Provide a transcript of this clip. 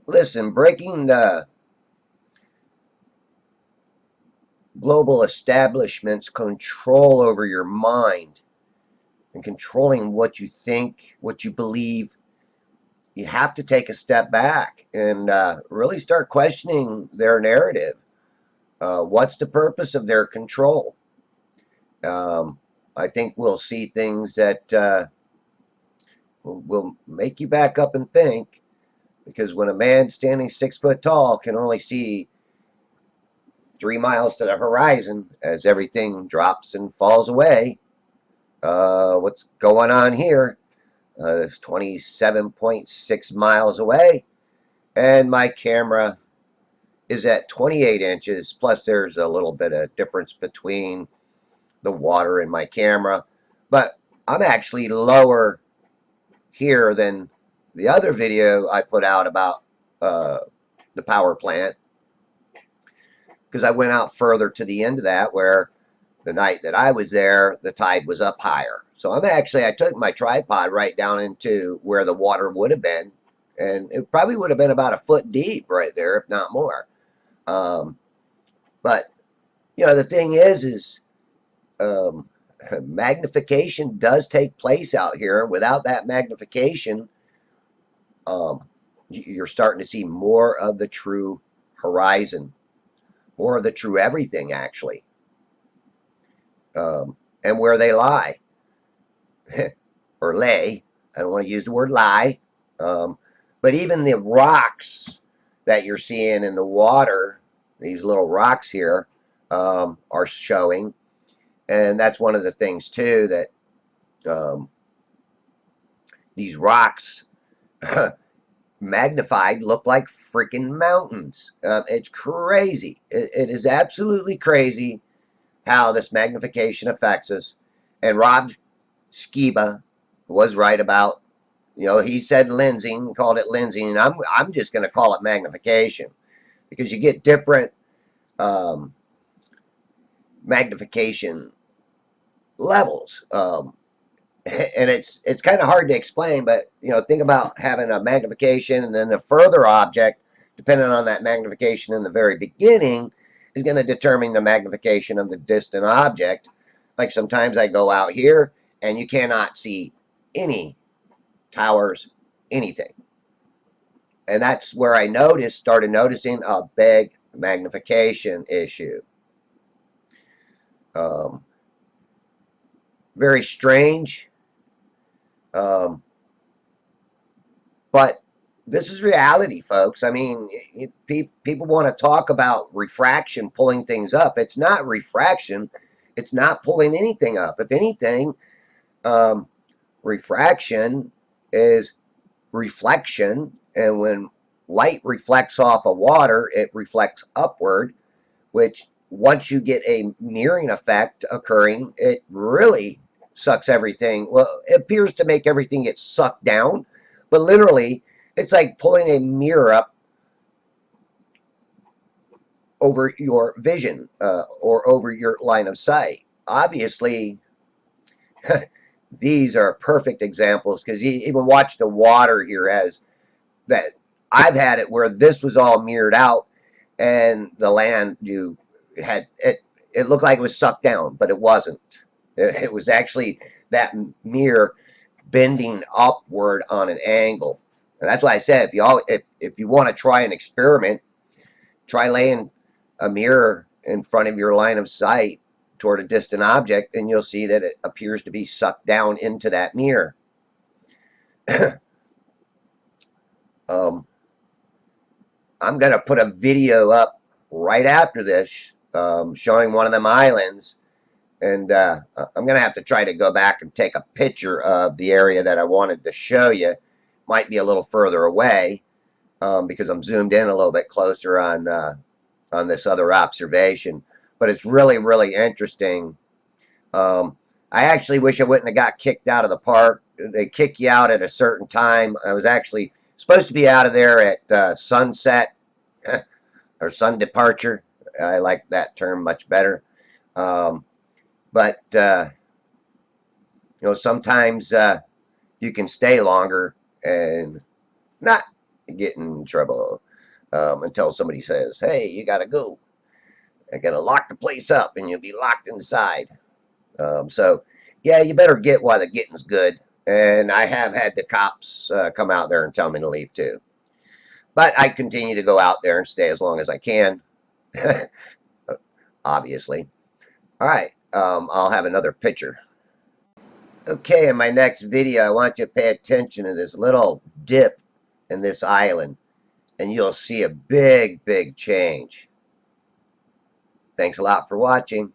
Listen, breaking the global establishment's control over your mind and controlling what you think, what you believe, you have to take a step back and really start questioning their narrative. What's the purpose of their control? Um, I think we'll see things that will make you back up and think. Because when a man standing 6 foot tall can only see 3 miles to the horizon as everything drops and falls away, what's going on here? It's 27.6 miles away, and my camera is at 28 inches. Plus, there's a little bit of difference between the water and my camera, but I'm actually lower here than the other video I put out about uh, the power plant, because I went out further to the end of that where the night that I was there, the tide was up higher. So I took my tripod right down into where the water would have been, and it probably would have been about a foot deep right there, if not more. Um, but the thing is um, magnification does take place out here. Without that magnification, um, you're starting to see more of the true horizon, more of the true everything, actually, and where they lie or lay. I don't want to use the word lie, um, but even the rocks that you're seeing in the water, these little rocks here, are showing, and that's one of the things too that um, these rocks magnified look like freaking mountains. It's crazy. It is absolutely crazy how this magnification affects us. And Rob Skiba was right about, he said lensing, called it lensing, and I'm just going to call it magnification, because you get different um, magnification levels. And it's kind of hard to explain, but think about having a magnification and then a further object, depending on that magnification in the very beginning, is going to determine the magnification of the distant object. Like sometimes I go out here and you cannot see any towers, anything. And that's where I started noticing a big magnification issue. Um, Very strange. Um, But this is reality, folks. I mean, people want to talk about refraction pulling things up. It's not refraction. It's not pulling anything up. If anything, um, refraction is reflection. And when light reflects off of water, it reflects upward, which once you get a mirroring effect occurring, it really sucks everything. Well, it appears to make everything get sucked down, but literally, it's like pulling a mirror up over your vision or over your line of sight. Obviously, these are perfect examples, because you even watch the water here as that. I've had it where this was all mirrored out, and the land you had it. It looked like it was sucked down, but it wasn't. It was actually that mirror bending upward on an angle. And that's why I said, if you want to try an experiment, try laying a mirror in front of your line of sight toward a distant object, and you'll see that it appears to be sucked down into that mirror. um, I'm going to put a video up right after this, showing one of them islands, and I'm going to have to try to go back and take a picture of the area that I wanted to show you. Might be a little further away, because I'm zoomed in a little bit closer on this other observation. But it's really, really interesting. Um, I actually wish I wouldn't have got kicked out of the park. They kick you out at a certain time. I was actually supposed to be out of there at sunset or sun departure. I like that term much better. Um, but sometimes you can stay longer, and not. get in trouble until somebody says, "Hey, you gotta go. I gotta lock the place up," and you'll be locked inside. So, yeah, you better get while the getting's good. And I have had the cops come out there and tell me to leave too. But I continue to go out there and stay as long as I can, obviously. All right, I'll have another picture. Okay, in my next video, I want you to pay attention to this little dip in this island, and you'll see a big, big change. Thanks a lot for watching.